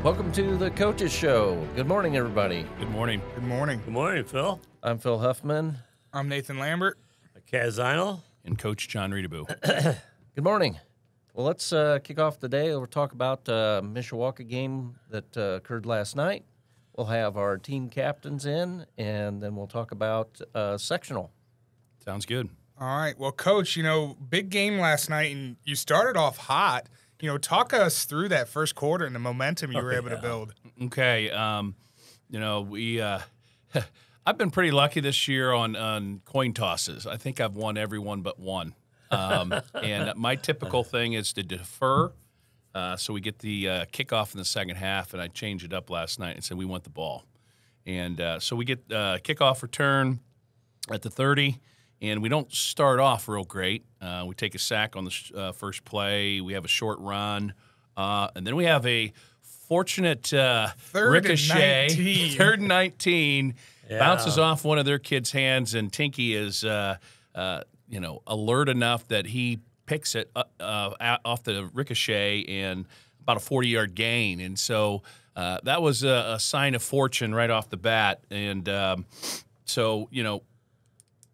Welcome to the Coaches Show. Good morning, everybody. Good morning. Good morning. Good morning, Phil. I'm Phil Huffman. I'm Nathan Lambert. Kaz Zinel. And Coach John Reedaboo. Good morning. Well, let's kick off the day. We'll talk about Mishawaka game that occurred last night. We'll have our team captains in, and then we'll talk about sectional. Sounds good. All right. Well, Coach, big game last night, and you started off hot. Talk us through that first quarter and the momentum you were able to build. Okay. We I've been pretty lucky this year on coin tosses. I think I've won every one but one. And my typical thing is to defer. So we get the kickoff in the second half, and I changed it up last night and said we want the ball. And so we get kickoff return at the 30. And we don't start off real great. We take a sack on the first play. We have a short run. And then we have a fortunate ricochet. Third and 19. Yeah. Bounces off one of their kids' hands, and Tinky is, alert enough that he picks it off the ricochet and about a 40-yard gain. And so that was a sign of fortune right off the bat. And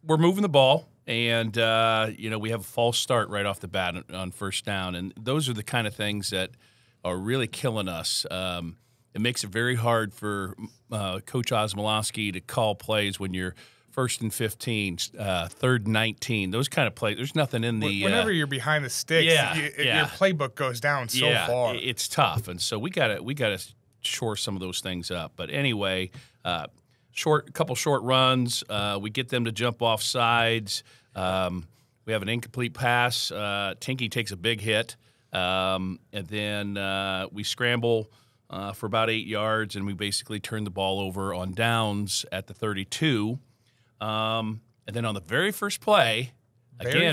we're moving the ball, and we have a false start right off the bat on first down, and those are the kind of things that are really killing us. It makes it very hard for Coach Osmolowski to call plays when you're first and 15, third and 19. Those kind of plays. There's nothing in the whenever you're behind the sticks. Your playbook goes down so far. It's tough, and so we gotta shore some of those things up. But anyway. Couple short runs. We get them to jump off sides. We have an incomplete pass. Tinky takes a big hit. And then we scramble for about 8 yards, and we basically turn the ball over on downs at the 32. And then on the very first play,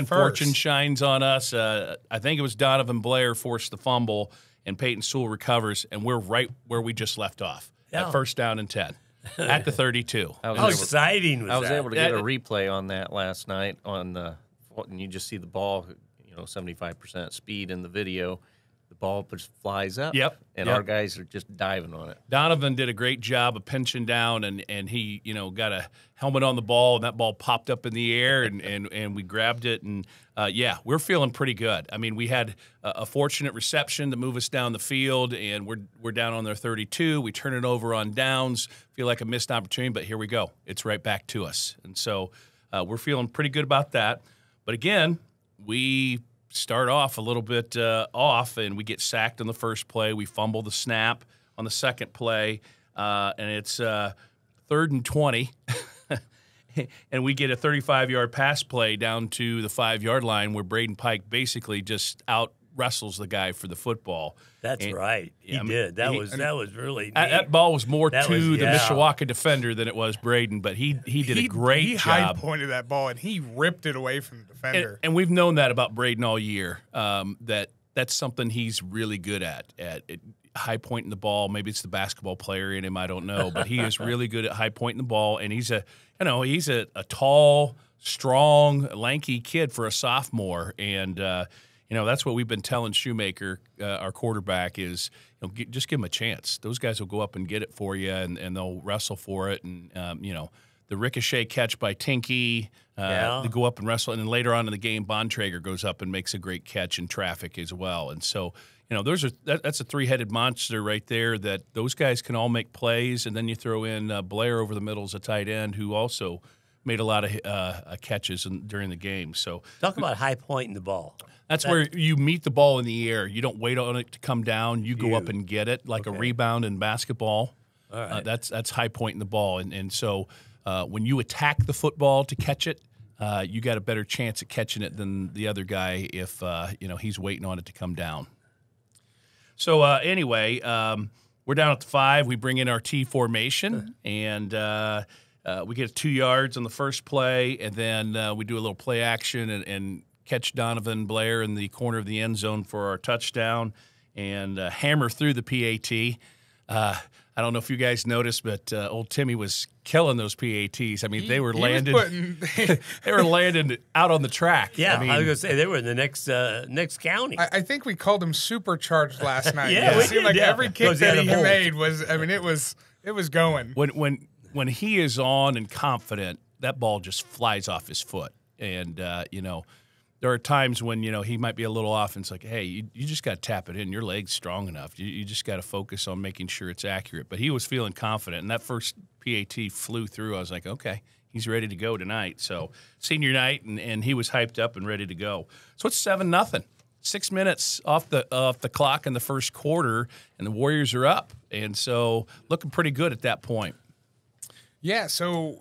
fortune shines on us. I think it was Donovan Blair forced the fumble, and Peyton Sewell recovers, and we're right where we just left off at first down and 10. At the 32. How exciting was that? I was able to get a replay on that last night and you just see the ball, 75% speed in the video. The ball just flies up. Yep. And our guys are just diving on it. Donovan did a great job of pinching down, and he, got a helmet on the ball, and that ball popped up in the air, and we grabbed it. And, we're feeling pretty good. I mean, we had a fortunate reception to move us down the field, and we're down on their 32. We turn it over on downs, feel like a missed opportunity, but here we go. It's right back to us. And so we're feeling pretty good about that. But, again, we start off a little bit off, and we get sacked on the first play. We fumble the snap on the second play, and it's 3rd and 20. And we get a 35-yard pass play down to the 5-yard line where Braden Pike basically just out-wrestles the guy for the football. That's right. He did. That was really neat. That ball was more the Mishawaka defender than it was Braden, but he did a great job. He high-pointed that ball, and he ripped it away from the defender. And we've known that about Braden all year, that's something he's really good at high pointing the ball. Maybe it's the basketball player in him, I don't know, but he is really good at high pointing the ball, and he's a tall, strong, lanky kid for a sophomore, and that's what we've been telling Shoemaker, our quarterback, is just give him a chance. Those guys will go up and get it for you, and they'll wrestle for it, and the ricochet catch by Tinky, they go up and wrestle, and then later on in the game, Bontrager goes up and makes a great catch in traffic as well, and so. That's a three-headed monster right there that those guys can all make plays, and then you throw in Blair over the middle as a tight end who also made a lot of catches during the game. So talk about high pointing the ball. That's where you meet the ball in the air. You don't wait on it to come down. You go up and get it like a rebound in basketball. All right. That's high pointing the ball. And so when you attack the football to catch it, you got a better chance at catching it than the other guy if he's waiting on it to come down. So anyway, we're down at the 5. We bring in our T formation, and we get 2 yards on the first play, and then we do a little play action and catch Donovan Blair in the corner of the end zone for our touchdown and hammer through the PAT. I don't know if you guys noticed, but old Timmy was killing those PATs. I mean, they were He was landing. They were landing out on the track. Yeah, I mean, I was gonna say they were in the next county. I think we called him supercharged last night. Yeah, it we seemed did, like yeah. every kick Because he that had he a bolt. made was. I mean, it was going. when he is on and confident, that ball just flies off his foot. And there are times when he might be a little off, and it's like, hey, you just got to tap it in. Your leg's strong enough. You just got to focus on making sure it's accurate. But he was feeling confident, and that first PAT flew through. I was like, okay, he's ready to go tonight. So senior night, and he was hyped up and ready to go. So it's 7-0. 6 minutes off the clock in the first quarter, and the Warriors are up. And so looking pretty good at that point. Yeah. So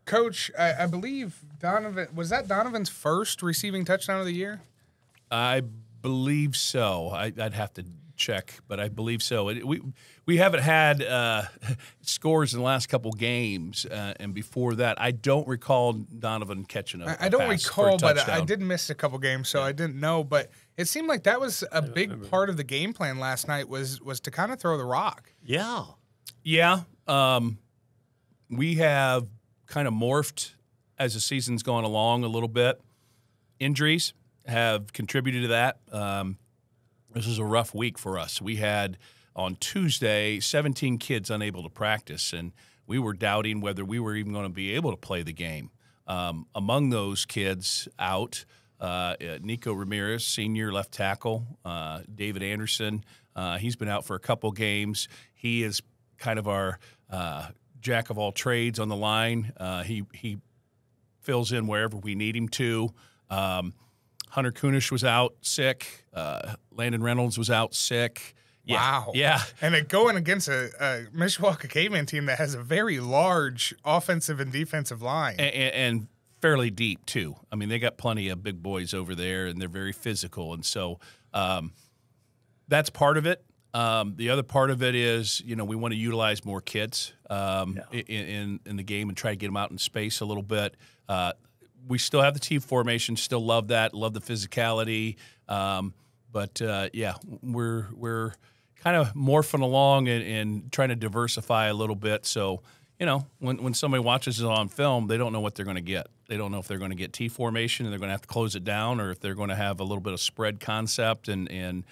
Coach, I believe Donovan's first receiving touchdown of the year? I believe so. I'd have to check, but I believe so. We haven't had scores in the last couple games, and before that, I don't recall Donovan catching a I don't pass recall, for a but I touchdown. did miss a couple games, so I didn't know. But it seemed like that was a big part of the game plan last night was to kind of throw the rock. Yeah. Yeah, we have kind of morphed as the season's gone along a little bit. Injuries have contributed to that. This is a rough week for us. We had on Tuesday 17 kids unable to practice, and we were doubting whether we were even going to be able to play the game. Among those kids out, Nico Ramirez, senior left tackle, David Anderson, he's been out for a couple games. He is kind of our jack of all trades on the line. He fills in wherever we need him to. Hunter Kunish was out sick. Landon Reynolds was out sick. Yeah. Wow. Yeah. And going against a Mishawaka Caveman team that has a very large offensive and defensive line. And fairly deep, too. I mean, they got plenty of big boys over there, and they're very physical. And so that's part of it. The other part of it is, we want to utilize more kids in the game and try to get them out in space a little bit. We still have the T formation, still love that, love the physicality. But we're kind of morphing along and trying to diversify a little bit. So, when somebody watches it on film, they don't know what they're going to get. They don't know if they're going to get T formation and they're going to have to close it down, or if they're going to have a little bit of spread concept and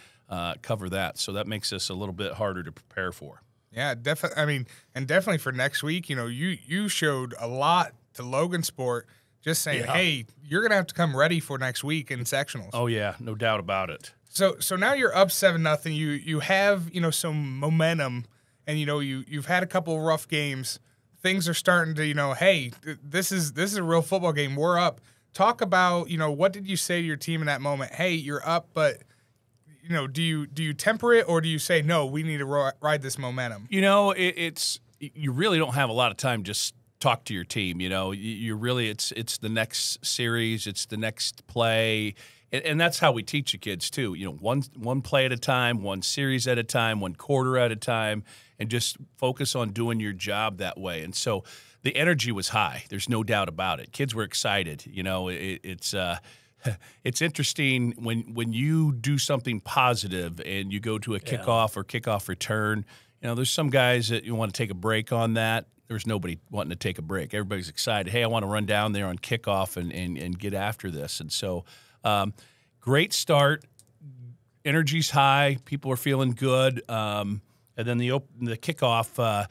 cover that. So that makes us a little bit harder to prepare for. Yeah, definitely. I mean, and definitely for next week, you showed a lot to Logan Sport. Just saying, hey, you're going to have to come ready for next week in sectionals. Oh, yeah, no doubt about it. So now you're up 7-0. You have, some momentum, and, you've had a couple of rough games. Things are starting to, hey, this is a real football game. We're up. Talk about, what did you say to your team in that moment? Hey, you're up, but, do you temper it, or do you say, no, we need to ride this momentum? It's you really don't have a lot of time just talk to your team. You really it's the next series, it's the next play, and that's how we teach the kids too. One play at a time, one series at a time, one quarter at a time, and just focus on doing your job that way. And so the energy was high. There's no doubt about it. Kids were excited. It's interesting when you do something positive and you go to a kickoff or kickoff return. There's some guys that you want to take a break on that. There's nobody wanting to take a break. Everybody's excited. Hey, I want to run down there on kickoff and get after this. And so great start. Energy's high. People are feeling good. And then the kickoff,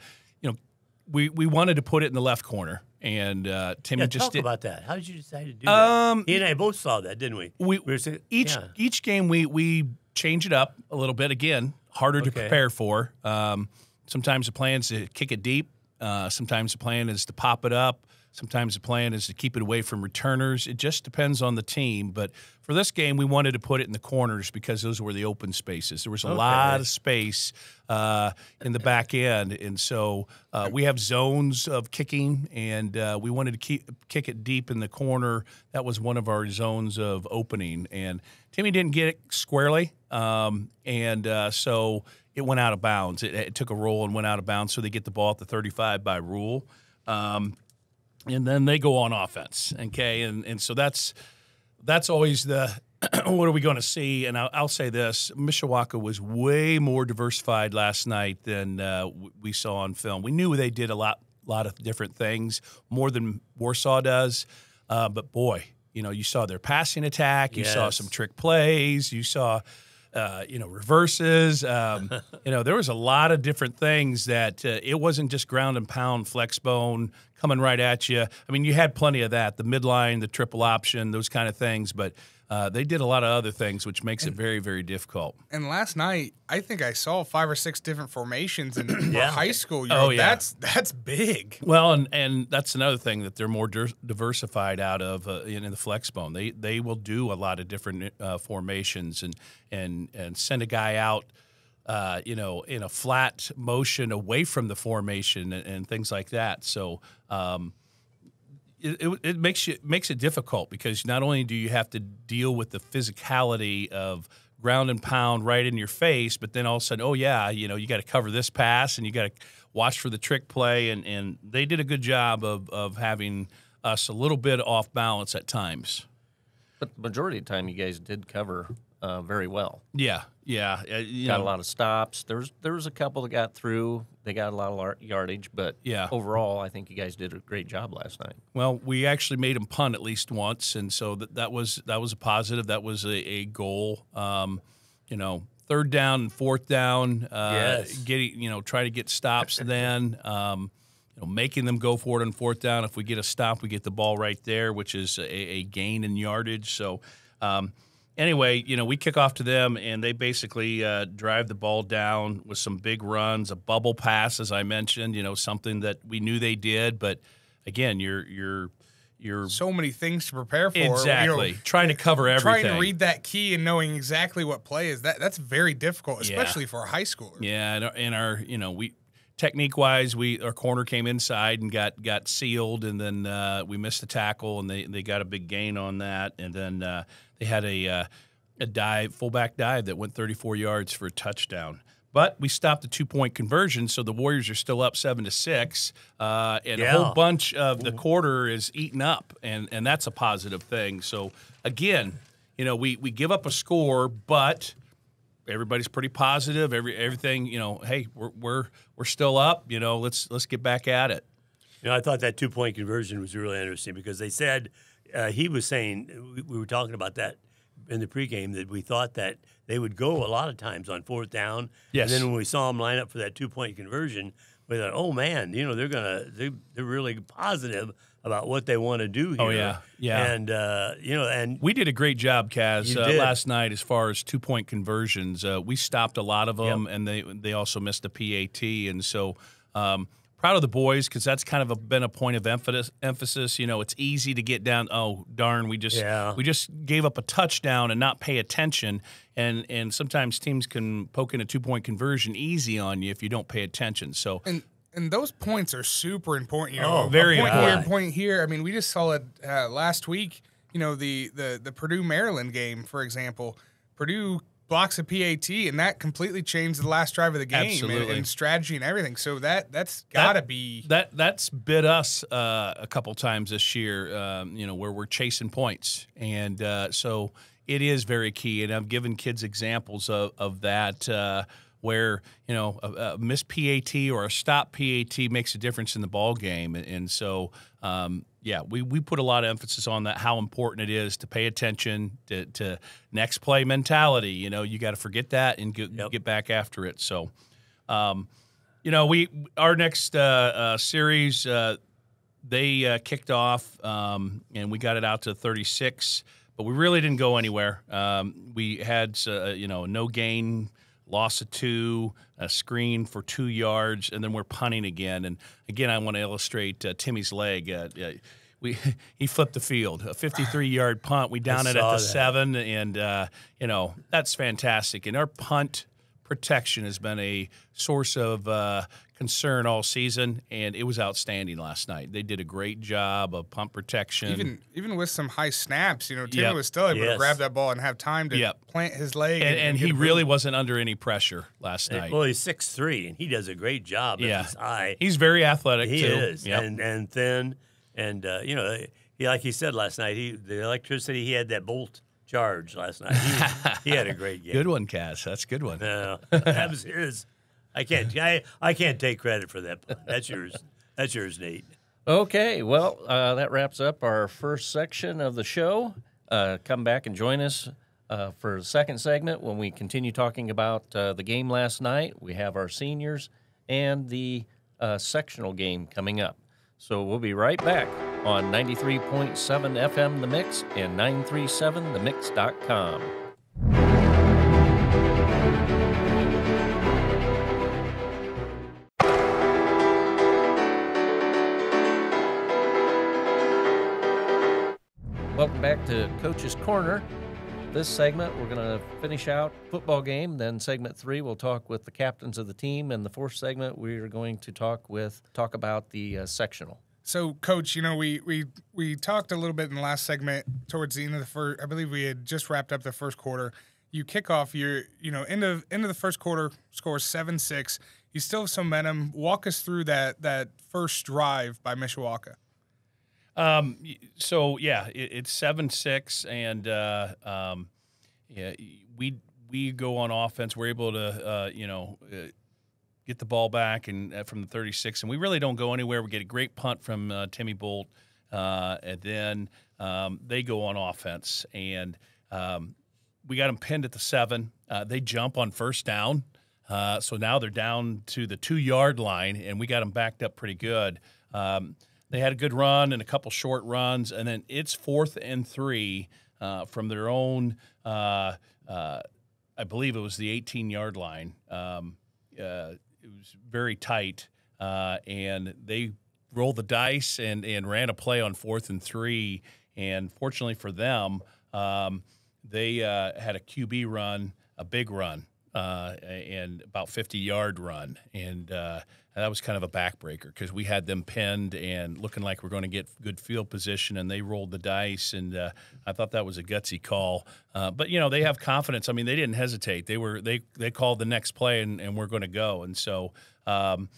we wanted to put it in the left corner. And Timmy just talk about that. How did you decide to do that? He and I both saw that, didn't we? Each game we change it up a little bit. Again, harder to prepare for. Sometimes the plan is to kick it deep. Sometimes the plan is to pop it up. Sometimes the plan is to keep it away from returners. It just depends on the team. But for this game, we wanted to put it in the corners because those were the open spaces. There was a lot of space in the back end. And so we have zones of kicking, and we wanted to kick it deep in the corner. That was one of our zones of opening. And Timmy didn't get it squarely, so it went out of bounds. It took a roll and went out of bounds, so they get the ball at the 35 by rule. And then they go on offense, okay? And so that's always the what are we going to see? And I'll say this: Mishawaka was way more diversified last night than we saw on film. We knew they did a lot of different things, more than Warsaw does. But boy, you saw their passing attack. You saw some trick plays. You saw, reverses. There was a lot of different things that it wasn't just ground and pound, flex bone coming right at you. I mean, you had plenty of that, the midline, the triple option, those kind of things. But they did a lot of other things, which makes it very, very difficult. And last night, I think I saw 5 or 6 different formations in high school. That's big. Well, and that's another thing that they're more diversified out of in the flex bone. They will do a lot of different formations and send a guy out, in a flat motion away from the formation and things like that. So. It makes it difficult because not only do you have to deal with the physicality of ground and pound right in your face, but then all of a sudden, you got to cover this pass and you got to watch for the trick play, and they did a good job of having us a little bit off balance at times. But the majority of the time, you guys did cover very well. Yeah. Got a lot of stops. There was a couple that got through. They got a lot of yardage, but overall, I think you guys did a great job last night. Well, we actually made them punt at least once, and so that was a positive. That was a goal. 3rd down and 4th down. Getting try to get stops. Then making them go for it on 4th down. If we get a stop, we get the ball right there, which is a gain in yardage. So. Anyway, we kick off to them, and they basically drive the ball down with some big runs, a bubble pass, as I mentioned. Something that we knew they did, but again, you're so many things to prepare for. Exactly, trying to cover everything, trying to read that key and knowing exactly what play is. That's very difficult, especially for a high schooler. Yeah, and our we. Technique-wise, our corner came inside and got sealed, and then we missed the tackle, and they got a big gain on that, and then they had a fullback dive that went 34 yards for a touchdown. But we stopped the 2-point conversion, so the Warriors are still up 7-6, and a whole bunch of the quarter is eaten up, and that's a positive thing. So again, we give up a score, but everybody's pretty positive. Everything, hey, we're still up. Let's get back at it. I thought that 2-point conversion was really interesting because they said he was saying we were talking about that in the pregame that we thought that they would go a lot of times on 4th down. Yes. And then when we saw them line up for that 2-point conversion, we thought, oh man, they're really positive about what they want to do here. Oh yeah. And and we did a great job, Kaz, last night as far as 2-point conversions. We stopped a lot of them, and they also missed a PAT, and so proud of the boys because that's kind of been a point of emphasis. It's easy to get down. Oh darn, we just gave up a touchdown and not pay attention, and sometimes teams can poke in a 2-point conversion easy on you if you don't pay attention. So. And those points are super important. Very important. Point here. I mean, we just saw it last week. The Purdue Maryland game, for example. Purdue blocks a PAT, and that completely changed the last drive of the game and strategy and everything. So that's got to be that's bit us a couple times this year. Where we're chasing points, and so it is very key. And I've given kids examples of that. Where a missed PAT or a stop PAT makes a difference in the ball game, and so we put a lot of emphasis on that. How important it is to pay attention to next play mentality. You got to forget that and get back after it. So, our next series they kicked off and we got it out to 36, but we really didn't go anywhere. We had no gain. Loss of 2, a screen for 2 yards, and then we're punting again. And again, I want to illustrate Timmy's leg. He flipped the field, a 53-yard punt. We down it at the 7, and that's fantastic. And our punt protection has been a source of concern all season, and it was outstanding last night. They did a great job of punt protection. Even with some high snaps, Timmy was still able to grab that ball and have time to plant his leg. And he really wasn't under any pressure last night. Well, he's 6'3", and he does a great job. He's high. He's very athletic, he too. He is, and thin. And, like he said last night, the electricity, he had that bolt charge last night. He had a great game. Good one, Cass. That's a good one. No, that was his. I can't take credit for that. That's yours. That's yours, Nate. Okay, well, that wraps up our first section of the show. Come back and join us for the second segment when we continue talking about the game last night. We have our seniors and the sectional game coming up. So we'll be right back on 93.7 FM The Mix and 937themix.com. Welcome back to Coach's Corner. This segment, we're going to finish out football game. Then segment 3, we'll talk with the captains of the team. And the fourth segment, we're going to talk about the sectional. So, Coach, we talked a little bit in the last segment towards the end of the first. I believe we had just wrapped up the first quarter. You kick off your, end of the first quarter, score 7-6. You still have some momentum. Walk us through that first drive by Mishawaka. So yeah, it's 7-6, and we go on offense. We're able to get the ball back and from the 36, and we really don't go anywhere. We get a great punt from Timmy Bolt, and then they go on offense, and we got them pinned at the 7. They jump on first down, so now they're down to the 2-yard line, and we got them backed up pretty good. They had a good run and a couple short runs, and then it's 4th and 3 from their own, I believe it was the 18-yard line. It was very tight, and they rolled the dice and ran a play on 4th and 3, and fortunately for them, they had a QB run, a big run, and about 50-yard run, and that was kind of a backbreaker because we had them pinned and looking like we're going to get good field position, and they rolled the dice, and I thought that was a gutsy call. But they have confidence. I mean, they didn't hesitate. They called the next play, and we're going to go. And so, And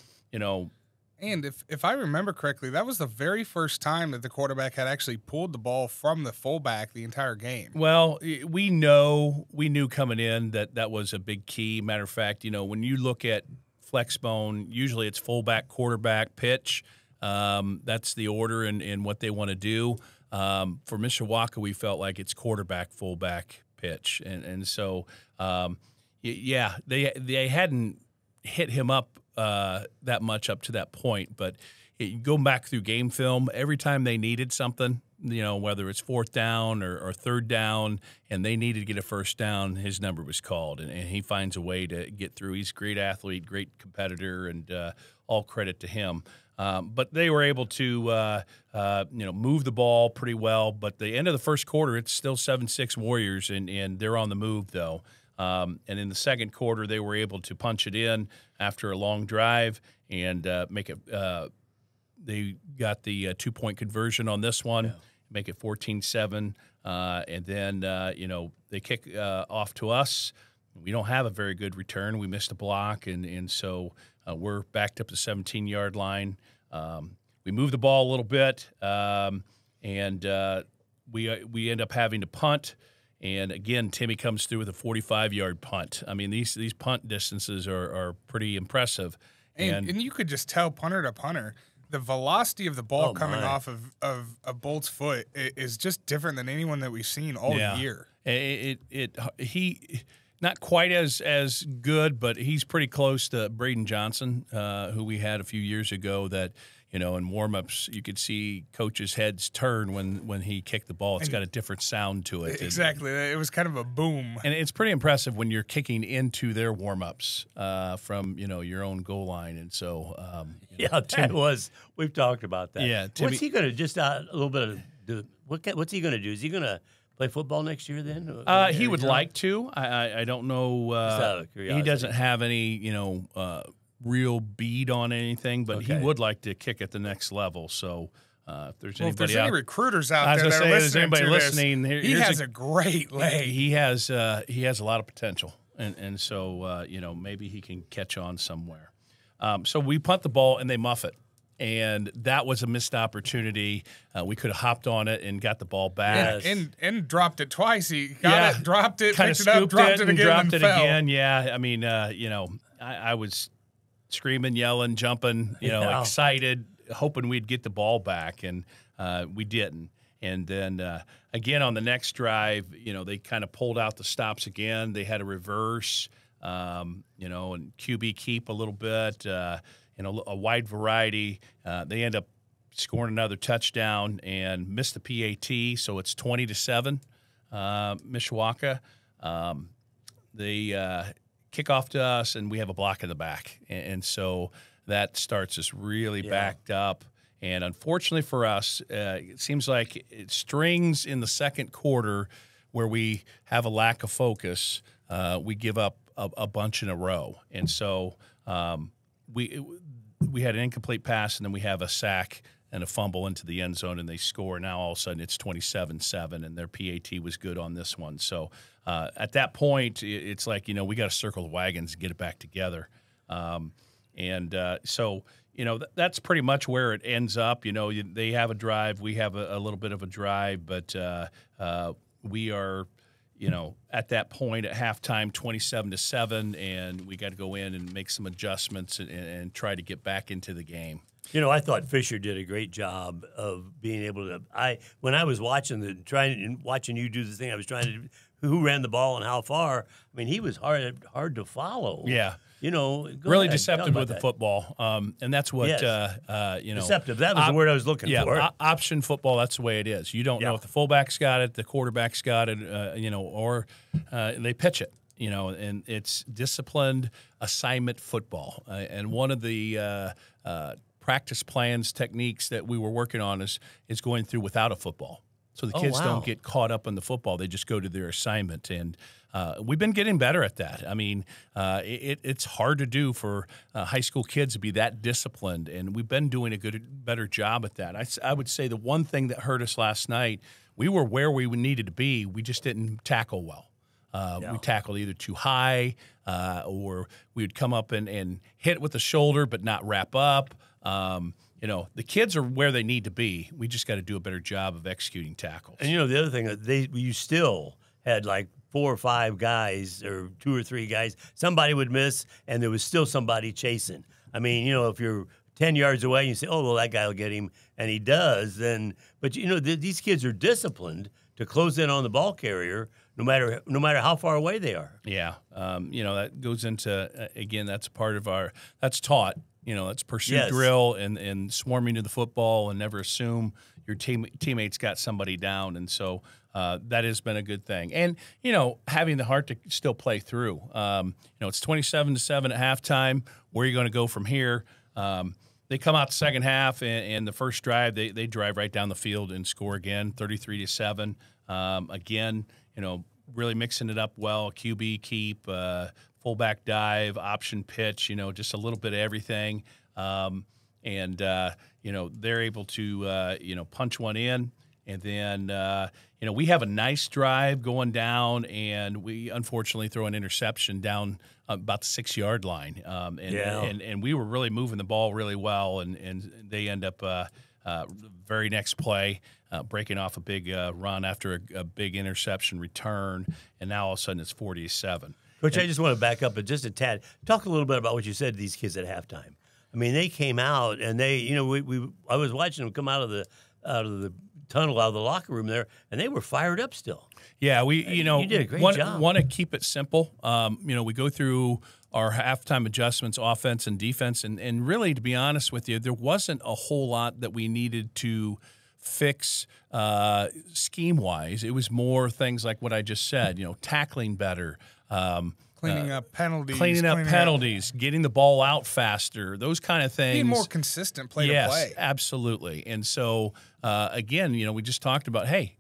if I remember correctly, that was the very first time that the quarterback had actually pulled the ball from the fullback the entire game. Well, we knew coming in that was a big key. Matter of fact, when you look at Flexbone, usually it's fullback, quarterback, pitch. That's the order and what they want to do. For Mishawaka, we felt like it's quarterback, fullback, pitch, and so they hadn't hit him up that much up to that point. But going back through game film, every time they needed something, whether it's 4th down or 3rd down, and they needed to get a first down, his number was called, and he finds a way to get through. He's a great athlete, great competitor, and all credit to him. But they were able to, move the ball pretty well. But the end of the first quarter, it's still 7-6 Warriors, and they're on the move, though. And in the second quarter, they were able to punch it in after a long drive and make it they got the 2-point conversion on this one, make it 14-7. And then, they kick off to us. We don't have a very good return. We missed a block, and so we're backed up to the 17-yard line. We moved the ball a little bit, and we end up having to punt. And, again, Timmy comes through with a 45-yard punt. I mean, these punt distances are pretty impressive. And you could just tell punter to punter, the velocity of the ball coming off of Bolt's foot is just different than anyone that we've seen all year. He not quite as good, but he's pretty close to Braden Johnson, who we had a few years ago that, in warm-ups you could see coaches' heads turn when he kicked the ball. It's got a different sound to it. Exactly. It was kind of a boom. And it's pretty impressive when you're kicking into their warm-ups from, your own goal line. And so, we've talked about that. Yeah. Timmy, what's he going to, just a little bit of, what's he going to do? Is he going to play football next year then? He would like to. I don't know. He doesn't have any, real bead on anything, but he would like to kick at the next level. So if there's any recruiters out there that are listening to this, he has a great leg. He has a lot of potential, and so maybe he can catch on somewhere. So we punt the ball and they muff it, and that was a missed opportunity. We could have hopped on it and got the ball back. And dropped it twice. He got it, dropped it, kind picked of it up, scooped dropped it, it and again, dropped and it fell. again. Yeah, I mean, I was screaming, yelling, jumping, excited, hoping we'd get the ball back, and we didn't. And then again on the next drive, they kind of pulled out the stops again. They had a reverse, and QB keep a little bit, and a wide variety. They end up scoring another touchdown and missed the PAT, so it's 20-7, Mishawaka. They kick off to us, and we have a block in the back, and so that starts us really backed up. And unfortunately for us, it seems like it strings in the second quarter where we have a lack of focus. We give up a bunch in a row, and so we had an incomplete pass, and then we have a sack and a fumble into the end zone, and they score. Now all of a sudden it's 27-7, and their PAT was good on this one. So at that point, it's like, we got to circle the wagons and get it back together. So that's pretty much where it ends up. They have a drive, we have a little bit of a drive, but we are, at that point at halftime, 27-7, and we got to go in and make some adjustments and try to get back into the game. I thought Fisher did a great job of being able to. When I was watching you do the thing, I was trying to who ran the ball and how far. I mean, he was hard to follow. Yeah. Really deceptive with the football, and that's what deceptive. That was the word I was looking for. Option football. That's the way it is. You don't know if the fullback's got it, the quarterback's got it, or they pitch it. And it's disciplined assignment football. And one of the practice plans techniques that we were working on is going through without a football. So the kids don't get caught up in the football. They just go to their assignment. And we've been getting better at that. I mean, it's hard to do for high school kids to be that disciplined, and we've been doing a better job at that. I would say the one thing that hurt us last night, we were where we needed to be. We just didn't tackle well. We tackled either too high or we would come up and hit with the shoulder but not wrap up. The kids are where they need to be. We just got to do a better job of executing tackles. And the other thing, you still had like 4 or 5 guys or 2 or 3 guys. Somebody would miss, and there was still somebody chasing. I mean, if you're 10 yards away and you say, "Oh, well, that guy will get him," and he does, then. But these kids are disciplined to close in on the ball carrier, no matter how far away they are. Yeah, that goes into again. That's part of that's taught. That's pursuit drill and swarming to the football and never assume your teammates got somebody down. And so that has been a good thing. And, having the heart to still play through. It's 27-7 at halftime. Where are you going to go from here? They come out the second half, and the first drive, they drive right down the field and score again, 33-7. Again, really mixing it up well, QB keep, fullback dive, option pitch, just a little bit of everything. They're able to, punch one in. And then, we have a nice drive going down, and we unfortunately throw an interception down about the 6-yard line. And we were really moving the ball really well, and they end up very next play breaking off a big run after a big interception return, and now all of a sudden it's 40-7. Coach, I just want to back up just a tad. Talk a little bit about what you said to these kids at halftime. I mean, they came out and they, I was watching them come out of the tunnel, out of the locker room there, and they were fired up still. Yeah, we, you did a great job. Want to keep it simple. We go through our halftime adjustments, offense and defense, and really, to be honest with you, there wasn't a whole lot that we needed to fix scheme-wise. It was more things like what I just said, tackling better, cleaning up penalties, getting the ball out faster, those kind of things. Being more consistent play to play. Yes, absolutely. And so, again, we just talked about, hey,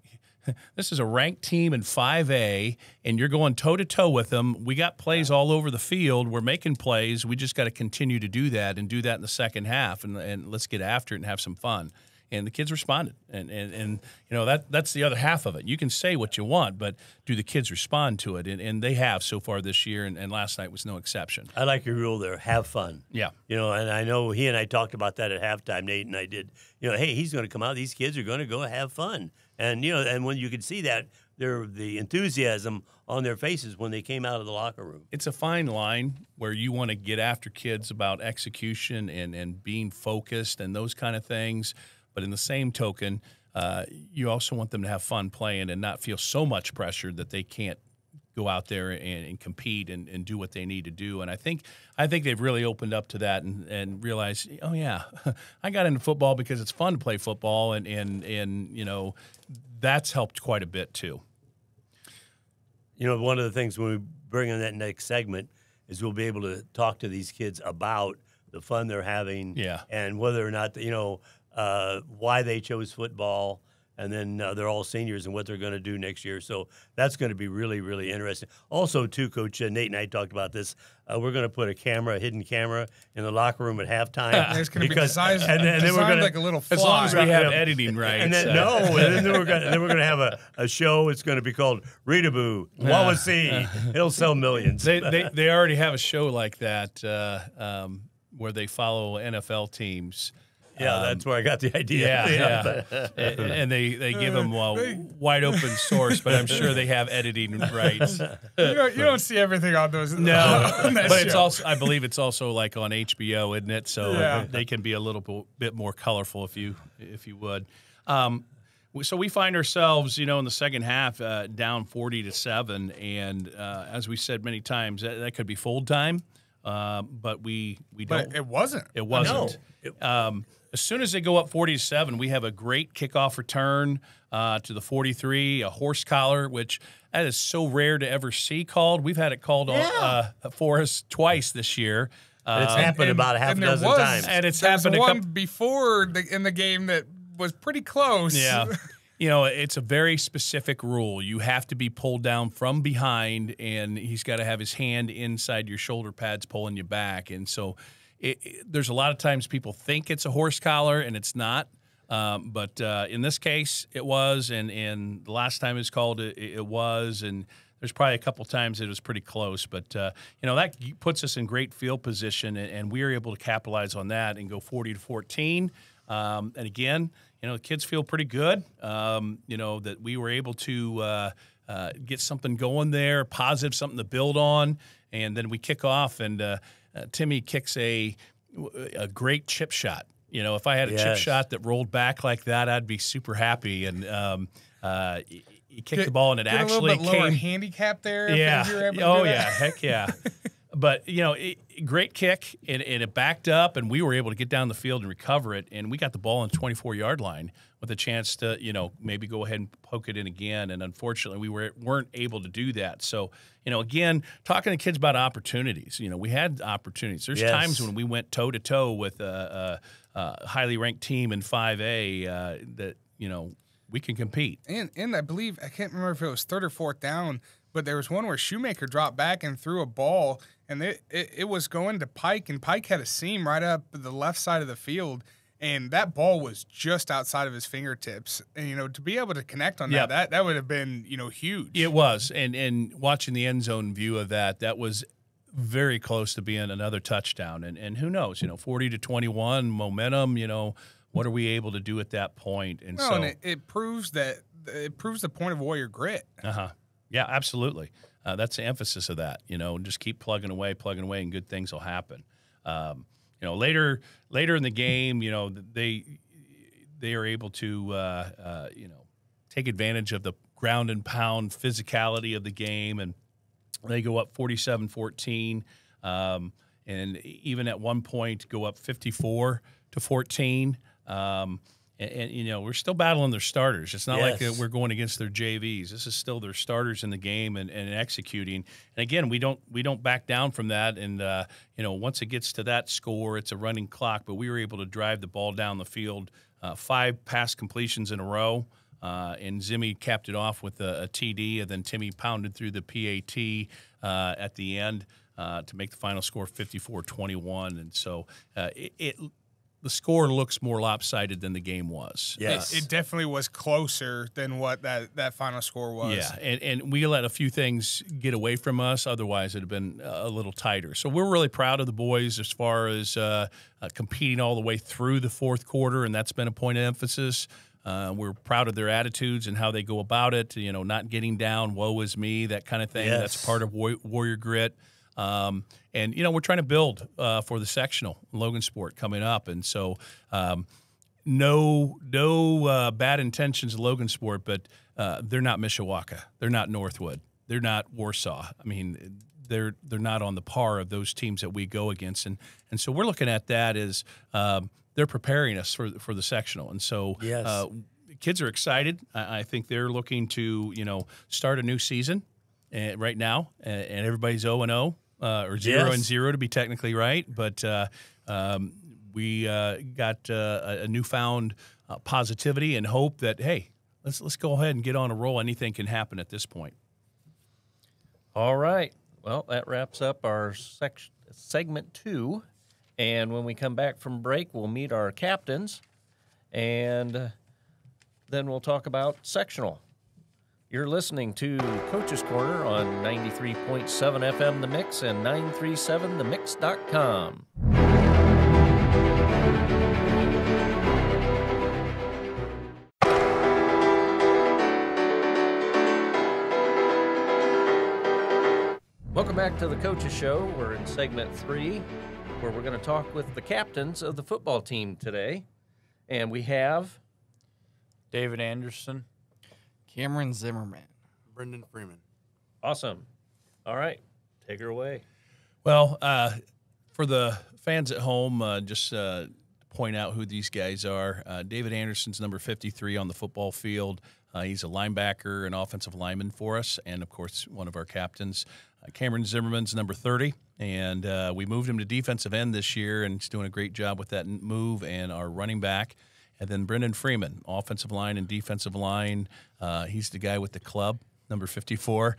this is a ranked team in 5A, and you're going toe-to-toe with them. We got plays all over the field. We're making plays. We just got to continue to do that and do that in the second half, and let's get after it and have some fun. and the kids responded. And you know, that's the other half of it. You can say what you want, but do the kids respond to it? And they have so far this year, and last night was no exception. I like your rule there. Have fun. Yeah. You know, and I know he and I talked about that at halftime, Nate and I did. You know, hey, he's going to come out. These kids are going to go have fun. And, you know, and when you could see that, the enthusiasm on their faces when they came out of the locker room. It's a fine line where you want to get after kids about execution and being focused and those kind of things. But in the same token, you also want them to have fun playing and not feel so much pressure that they can't go out there and compete and do what they need to do. And I think they've really opened up to that and realized, oh yeah, I got into football because it's fun to play football, and you know, that's helped quite a bit too. You know, one of the things when we bring in that next segment is we'll be able to talk to these kids about the fun they're having, Yeah. and whether or not, you know, why they chose football, and then they're all seniors and what they're going to do next year. So that's going to be really, really interesting. Also, too, Coach Nate and I talked about this. We're going to put a hidden camera in the locker room at halftime. There's going to be designed, and then we're gonna, like a little fly. As long as we have editing rights. And then, and then we're going to have a show. It's going to be called Readaboo. Wawasee. It'll sell millions. They already have a show like that where they follow NFL teams. Yeah, that's where I got the idea. Yeah. And they give them wide open source, but I'm sure they have editing rights. You don't see everything on those. No, on that but it's show. also, I believe it's also like on HBO, isn't it? So Yeah. they can be a little bit more colorful if you would. So we find ourselves, you know, in the second half down 40-7, and as we said many times, that could be full time, but we don't. But it wasn't. It wasn't. No. As soon as they go up 40-7, we have a great kickoff return to the 43, a horse collar, which that is so rare to ever see called. We've had it called for us twice this year. It's happened about half a there dozen was- times. And it's There's happened a one couple. before in the game that was pretty close. Yeah. You know, it's a very specific rule. You have to be pulled down from behind, and he's got to have his hand inside your shoulder pads pulling you back. And so there's a lot of times people think it's a horse collar, and it's not. But in this case, it was, and the last time it was called, it was, and there's probably a couple times it was pretty close. But, you know, that puts us in great field position, and we were able to capitalize on that and go 40-14. And again, you know, the kids feel pretty good, you know, that we were able to get something going there, positive, something to build on. And then we kick off, and Timmy kicks a great chip shot. You know, if I had a chip shot that rolled back like that, I'd be super happy. And he kicked the ball, and it actually a little bit lower came. handicap there. Yeah. If you were able to Oh, do yeah. that. Heck yeah. But, you know, great kick, and it backed up, and we were able to get down the field and recover it, and we got the ball on the 24-yard line with a chance to, you know, maybe go ahead and poke it in again, and unfortunately we weren't able to do that. So, you know, again, talking to kids about opportunities, you know, we had opportunities. There's times when we went toe-to-toe with a highly ranked team in 5A that, you know, we can compete. And I believe, I can't remember if it was third or fourth down, but there was one where Shoemaker dropped back and threw a ball, and it was going to Pike, and Pike had a seam right up the left side of the field, and that ball was just outside of his fingertips. And, you know, to be able to connect on that would have been, you know, huge. It was. And watching the end zone view of that was very close to being another touchdown. And who knows, you know, 40-21 momentum, you know, what are we able to do at that point? And no, and it proves the point of Warrior grit. Yeah, absolutely. That's the emphasis of that, you know, just keep plugging away, and good things will happen. You know, later in the game, you know, they are able to, you know, take advantage of the ground and pound physicality of the game, and they go up 47-14, and even at one point go up 54-14. And, you know, we're still battling their starters. It's not like we're going against their JVs. This is still their starters in the game and executing. And again, we don't back down from that. And you know, once it gets to that score, it's a running clock. But we were able to drive the ball down the field, 5 pass completions in a row. And Zimmy capped it off with a TD, and then Timmy pounded through the PAT at the end to make the final score 54-21. And so the the score looks more lopsided than the game was. Yes. It definitely was closer than what that final score was. Yeah, and we let a few things get away from us. Otherwise, it'd have been a little tighter. So we're really proud of the boys as far as competing all the way through the fourth quarter, and that's been a point of emphasis. We're proud of their attitudes and how they go about it. You know, not getting down, woe is me, that kind of thing. Yes. That's part of warrior grit. And, you know, we're trying to build for the sectional Logan Sport coming up. And so no bad intentions of Logan Sport, but they're not Mishawaka. They're not Northwood. They're not Warsaw. I mean, they're not on the par of those teams that we go against. And so we're looking at that as they're preparing us for the sectional. And so Yes. kids are excited. I think they're looking to, you know, start a new season right now, and everybody's 0-0. Or 0-0 to be technically right, but we got a newfound positivity and hope that, hey, let's go ahead and get on a roll. Anything can happen at this point. All right. Well, that wraps up our segment 2. And when we come back from break, we'll meet our captains, and then we'll talk about sectional. You're listening to Coach's Corner on 93.7 FM The Mix and 937themix.com. Welcome back to the Coach's Show. We're in segment 3, where we're going to talk with the captains of the football team today. And we have David Anderson, Cameron Zimmerman, Brendan Freeman. Awesome. All right. Take her away. Well, for the fans at home, just point out who these guys are. David Anderson's number 53 on the football field. He's a linebacker and offensive lineman for us, and, of course, one of our captains. Cameron Zimmerman's number 30, and we moved him to defensive end this year, and he's doing a great job with that move, and our running back. And then Brendan Freeman, offensive line and defensive line. He's the guy with the club, number 54.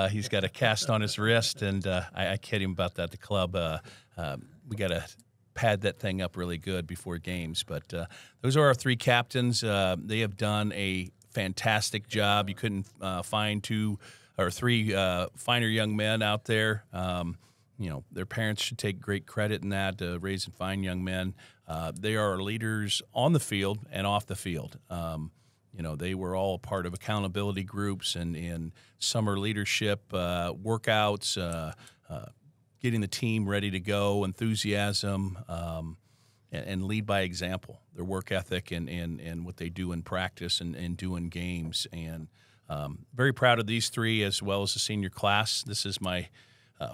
He's got a cast on his wrist, and I kid him about that. The club, we got to pad that thing up really good before games. But those are our 3 captains. They have done a fantastic job. You couldn't find 2 or 3 finer young men out there. You know, their parents should take great credit in that, raising fine young men. They are leaders on the field and off the field. You know, they were all part of accountability groups and summer leadership workouts, getting the team ready to go, enthusiasm, and lead by example. Their work ethic and what they do in practice and do in games. And very proud of these 3 as well as the senior class. This is my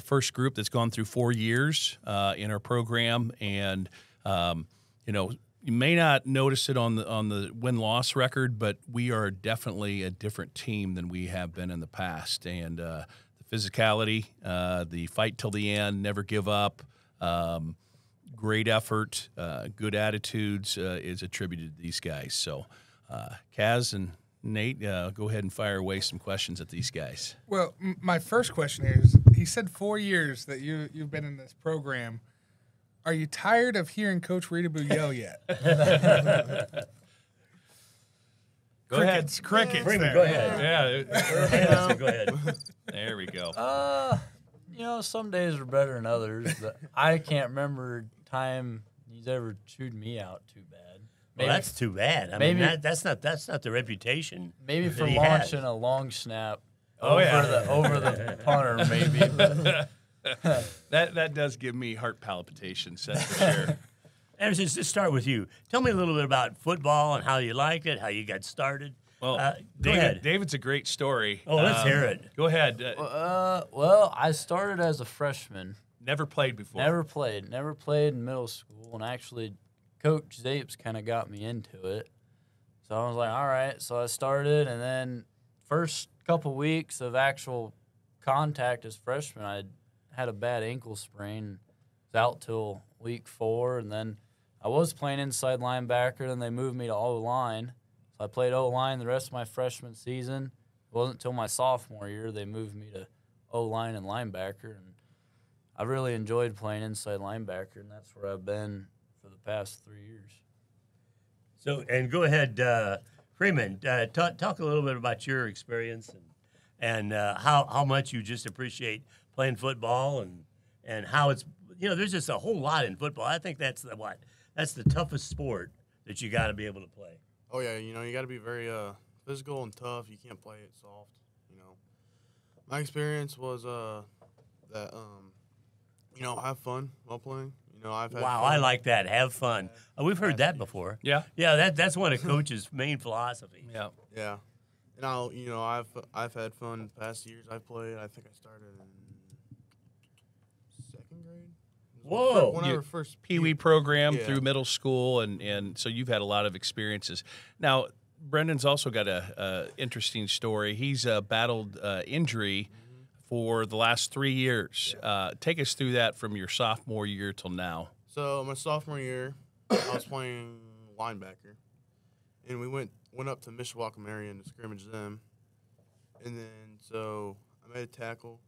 first group that's gone through 4 years in our program, and you know, you may not notice it on the win-loss record, but we are definitely a different team than we have been in the past. And the physicality, the fight till the end, never give up, great effort, good attitudes is attributed to these guys. So, Kaz and Nate, go ahead and fire away some questions at these guys. Well, my first question here is, he said 4 years that you've been in this program. Are you tired of hearing Coach Reedaboo yell yet? Go ahead. Crickets Freeman, there. go ahead. Yeah. Go ahead. There we go. You know, some days are better than others. But I can't remember time he's ever chewed me out too bad. Well, that's too bad. I mean, that's not the reputation. Maybe that for he launching has. a long snap Oh, over the punter, maybe. But That does give me heart palpitations, that's for sure. Anderson, let's start with you. Tell me a little bit about football and how you liked it, how you got started. Well, Go ahead. David's a great story. Oh, let's hear it. Go ahead. well, I started as a freshman. Never played before. Never played in middle school, and actually, Coach Zapes kind of got me into it. So I was like, all right. So I started, and then first couple weeks of actual contact as freshman, I had a bad ankle sprain. Was out till week 4, and then I was playing inside linebacker. Then they moved me to O-line. So I played O-line the rest of my freshman season. It wasn't until my sophomore year they moved me to O-line and linebacker, and I really enjoyed playing inside linebacker, and that's where I've been for the past 3 years. So, and go ahead, Freeman, talk a little bit about your experience and how much you just appreciate playing football and how it's, there's just a whole lot in football. I think that's the toughest sport that you got to be able to play. Oh, yeah, you got to be very physical and tough. You can't play it soft, My experience was that, have fun while playing. I've had Wow, fun. I like that. Have fun. We've heard that before. Yeah. Yeah, that's one of Coach's main philosophies. Yeah. Yeah. And I've had fun past years I've played. I think I started in second grade. Whoa. When I was first Pee Wee program Yeah. through middle school, and so you've had a lot of experiences. Now, Brendan's also got a interesting story. He's battled injury for the last 3 years. Take us through that from your sophomore year till now. So my sophomore year, I was playing linebacker, and we went up to Mishawaka Marion to scrimmage them, and then so I made a tackle,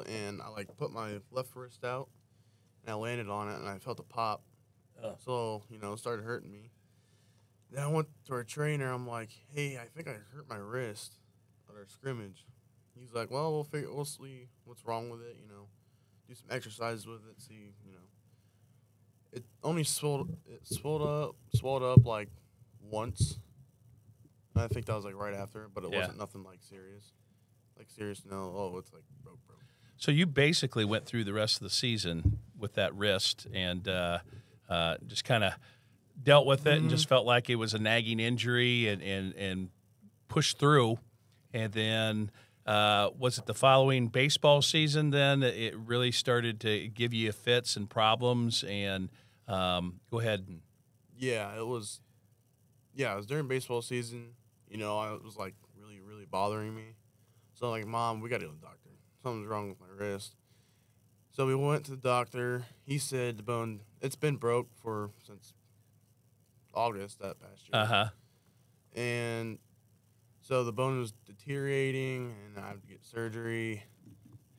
and I put my left wrist out, and I landed on it, and I felt a pop, so it started hurting me. Then I went to our trainer. I'm like, hey, I think I hurt my wrist at our scrimmage. He's like, well, we'll see what's wrong with it, do some exercises with it, see, It only swelled up like once. I think that was right after, but it wasn't nothing serious. No, it's broke. So you basically went through the rest of the season with that wrist and just kind of dealt with it and just felt like it was a nagging injury and pushed through. And then was it the following baseball season then it really started to give you fits and problems? And go ahead. Yeah, it was during baseball season. It was really, really bothering me. So I'm like, Mom, we got to go to the doctor. Something's wrong with my wrist. So we went to the doctor. He said the bone, it's been broke since August that past year. And so the bone was deteriorating, and I had to get surgery.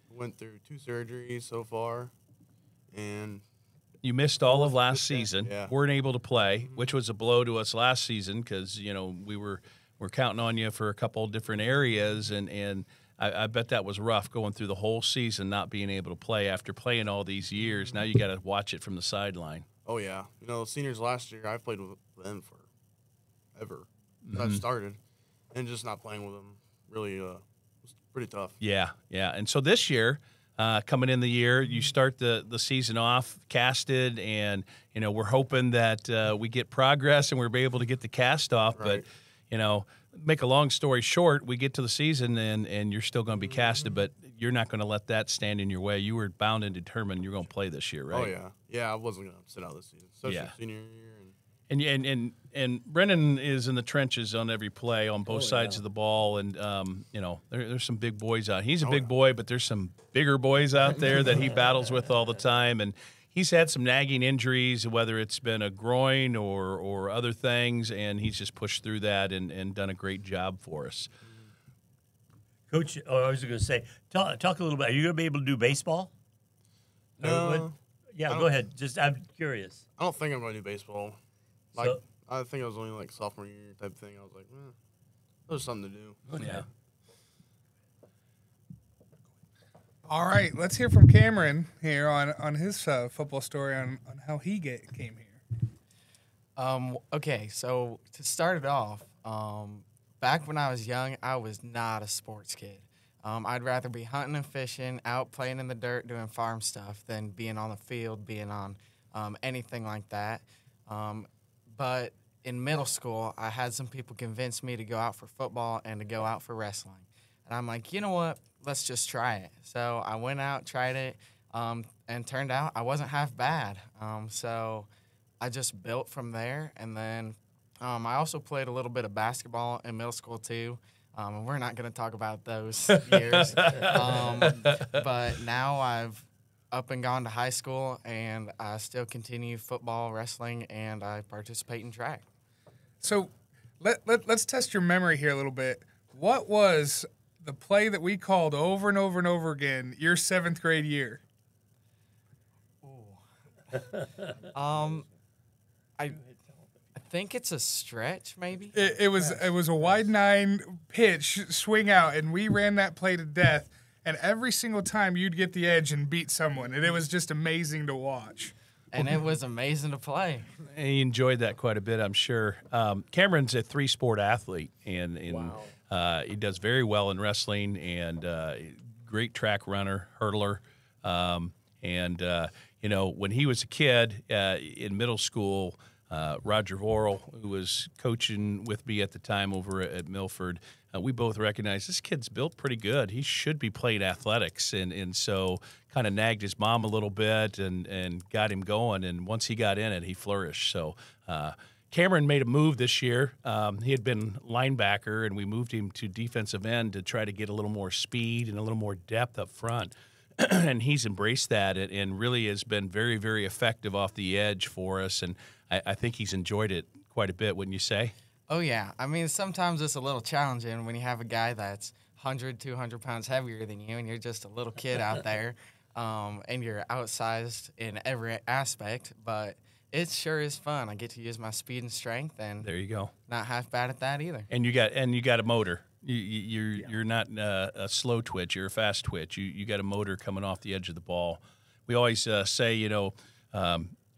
Went through 2 surgeries so far, and You missed all of last season. Yeah. Weren't able to play, which was a blow to us last season because we're counting on you for a couple of different areas, and I bet that was rough going through the whole season not being able to play after playing all these years. Now you got to watch it from the sideline. Oh yeah, seniors last year I played with them forever. I started, and just not playing with them really was pretty tough. Yeah. And so this year, coming in the year, you start the season off casted, and we're hoping that we get progress and we're able to get the cast off. Right. But make a long story short, we get to the season and you're still going to be casted, but you're not going to let that stand in your way. You were bound and determined you're going to play this year, right? Oh yeah, I wasn't going to sit out this season, especially senior year. And Brennan is in the trenches on every play on both sides of the ball, and there's some big boys out. He's a big boy, but there's some bigger boys out there that he battles with all the time, and he's had some nagging injuries, whether it's been a groin or other things, and he's just pushed through that and done a great job for us. Coach, I was going to say, talk a little bit. Are you going to be able to do baseball? No. Yeah, go ahead. I'm curious. I don't think I'm going to do baseball. I think I was only sophomore year type thing. I was like, there's something to do. Yeah. All right, let's hear from Cameron here on his football story on how he came here. Okay, so to start it off, back when I was young, I was not a sports kid. I'd rather be hunting and fishing, out playing in the dirt, doing farm stuff, than being on the field, being on anything like that. But in middle school, I had some people convince me to go out for football and to go out for wrestling. And I'm like, you know what? Let's just try it. So I went out, tried it, and turned out I wasn't half bad. So I just built from there. And then I also played a little bit of basketball in middle school too. And we're not going to talk about those years. But now I've up and gone to high school, and I still continue football, wrestling, and I participate in track. So let's test your memory here a little bit. What was the play that we called over and over and over again your 7th grade year? I think it's a stretch, maybe. It was a wide 9 pitch, swing out, and we ran that play to death. And every single time you'd get the edge and beat someone, and it was just amazing to watch. And it was amazing to play. He enjoyed that quite a bit, I'm sure. Cameron's a 3-sport athlete, and he does very well in wrestling and great track runner, hurdler. When he was a kid in middle school, Roger Vorel, who was coaching with me at the time over at Milford, we both recognized this kid's built pretty good. He should be playing athletics, and so kind of nagged his mom a little bit and got him going. And once he got in it, he flourished. So Cameron made a move this year. He had been linebacker, and we moved him to defensive end to try to get a little more speed and a little more depth up front. And he's embraced that and really has been very, very effective off the edge for us. And I think he's enjoyed it quite a bit, wouldn't you say? Oh, yeah. I mean, sometimes it's a little challenging when you have a guy that's 100, 200 pounds heavier than you, and you're just a little kid out there, and you're outsized in every aspect. But it sure is fun. I get to use my speed and strength, and there you go. Not half bad at that either. And you got a motor. You're not a slow twitch. You're a fast twitch. You got a motor coming off the edge of the ball. We always say,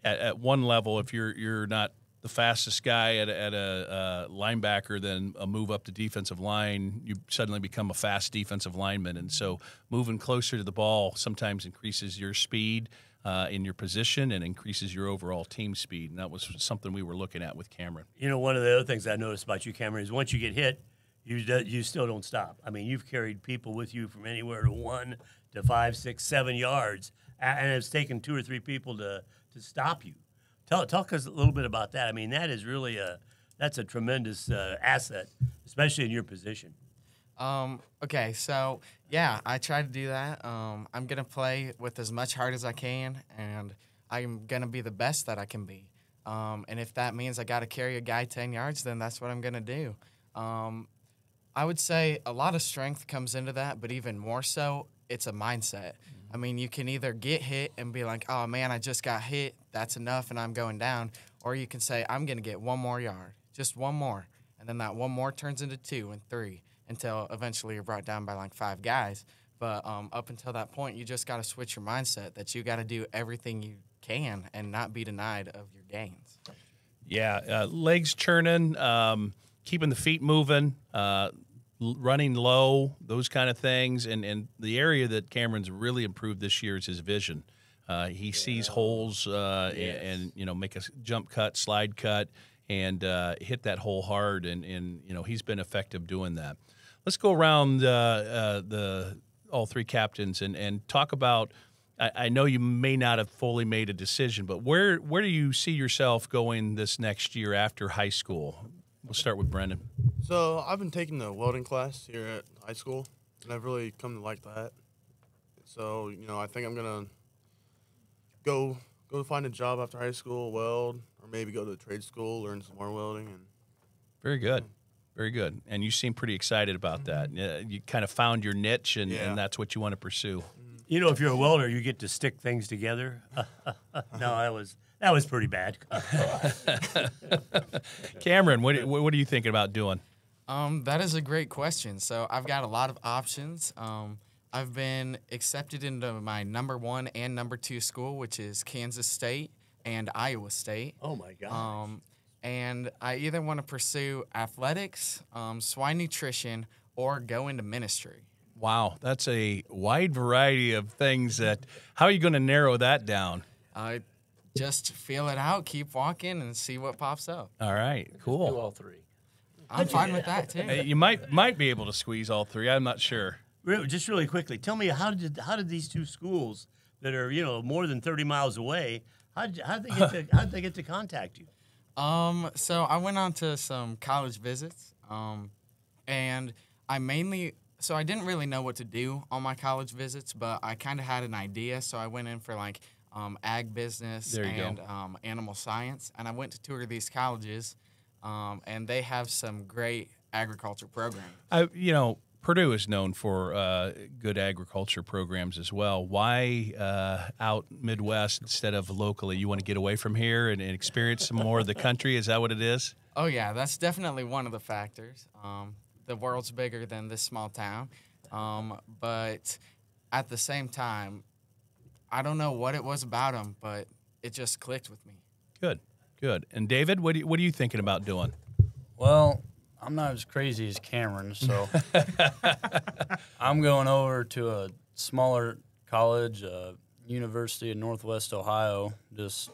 at one level, if you're not the fastest guy at a linebacker, then a move up to defensive line, you suddenly become a fast defensive lineman. And so moving closer to the ball sometimes increases your speed in your position and increases your overall team speed. And that was something we were looking at with Cameron. One of the other things I noticed about you, Cameron, is once you get hit, you still don't stop. I mean, you've carried people with you from anywhere to 1 to 5, 6, 7 yards, and it's taken 2 or 3 people to stop you. Talk us a little bit about that. I mean, that is really that's a tremendous asset, especially in your position. Okay, so yeah, I try to do that. I'm gonna play with as much heart as I can, and I'm gonna be the best that I can be. And if that means I got to carry a guy 10 yards, then that's what I'm gonna do. I would say a lot of strength comes into that, but even more so, it's a mindset. I mean, you can either get hit and be like, oh, man, I just got hit. That's enough, and I'm going down. Or you can say, I'm going to get 1 more yard, just 1 more. And then that 1 more turns into 2 and 3 until eventually you're brought down by like 5 guys. But up until that point, you just got to switch your mindset that you got to do everything you can and not be denied of your gains. Yeah, legs churning, keeping the feet moving, running low, those kind of things. And the area that Cameron's really improved this year is his vision. He sees holes and make a jump cut, slide cut, and hit that hole hard. And he's been effective doing that. Let's go around all 3 captains and talk about. I know you may not have fully made a decision, but where do you see yourself going this next year after high school? We'll start with Brendan. So I've been taking the welding class here at high school, and I've really come to like that. So, I think I'm going to go find a job after high school, weld, or maybe go to the trade school, learn some more welding. Very good. Very good. And you seem pretty excited about that. You kind of found your niche, and that's what you want to pursue. If you're a welder, you get to stick things together. No, that was pretty bad. Cameron, what are you thinking about doing? That is a great question. So I've got a lot of options. I've been accepted into my number 1 and number 2 school, which is Kansas State and Iowa State. Oh, my God. And I either want to pursue athletics, swine nutrition, or go into ministry. Wow, that's a wide variety of things. How are you going to narrow that down? Just feel it out, keep walking, and see what pops up. All right, cool. Do all 3. I'm fine with that too. You might be able to squeeze all 3. I'm not sure. Just really quickly, tell me how did these 2 schools that are more than 30 miles away, how did they get to contact you? So I went on to some college visits, and I didn't really know what to do on my college visits, but I kind of had an idea, so I went in for like ag business and animal science, and I went to tour these colleges, and they have some great agriculture programs. Purdue is known for good agriculture programs as well. Why out Midwest instead of locally? You want to get away from here and experience some more of the country? Is that what it is? Oh yeah, that's definitely one of the factors. The world's bigger than this small town, but at the same time, I don't know what it was about them, but it just clicked with me. Good, good. And David, what are you thinking about doing? Well, I'm not as crazy as Cameron, so I'm going over to a smaller college, University of Northwest Ohio, just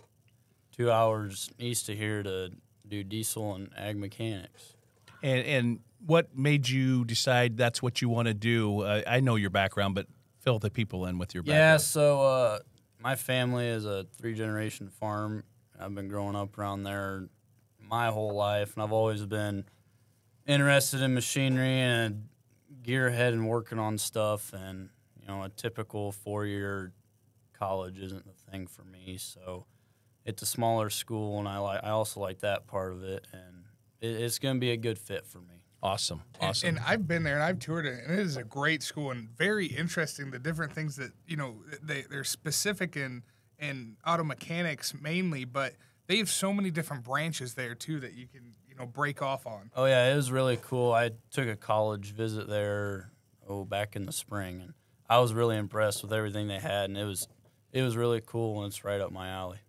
2 hours east of here to do diesel and ag mechanics. And what made you decide that's what you want to do? I know your background, but fill the people in with your background. Yeah, so my family is a 3-generation farm. I've been growing up around there my whole life, and I've always been interested in machinery and gearhead and working on stuff. And, you know, a typical 4-year college isn't the thing for me. So it's a smaller school, and I also like that part of it, and it's going to be a good fit for me. Awesome. And I've been there and I've toured it, and it is a great school and very interesting. The different things that, you know, they're specific in auto mechanics mainly, but they have so many different branches there too that you can, you know, break off on. Oh yeah, it was really cool. I took a college visit there back in the spring, and I was really impressed with everything they had, and it was really cool, and it's right up my alley.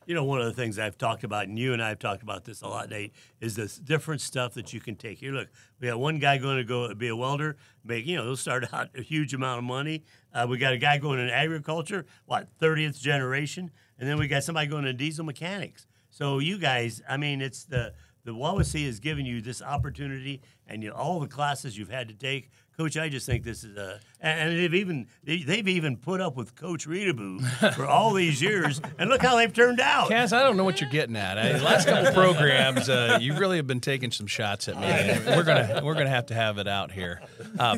You know, one of the things I've talked about, and you and I have talked about this a lot, Nate, is this different stuff that you can take. Here, look, we got one guy going to go be a welder, they'll start out a huge amount of money. We got a guy going in agriculture, 30th generation, and then we got somebody going in diesel mechanics. So you guys, I mean, it's the Wawasee has given you this opportunity, and all the classes you've had to take. Coach, I just think this is and they've even put up with Coach Reedaboo for all these years, and look how they've turned out. Cass, I don't know what you're getting at. The last couple programs, you really have been taking some shots at me. We're gonna have to have it out here.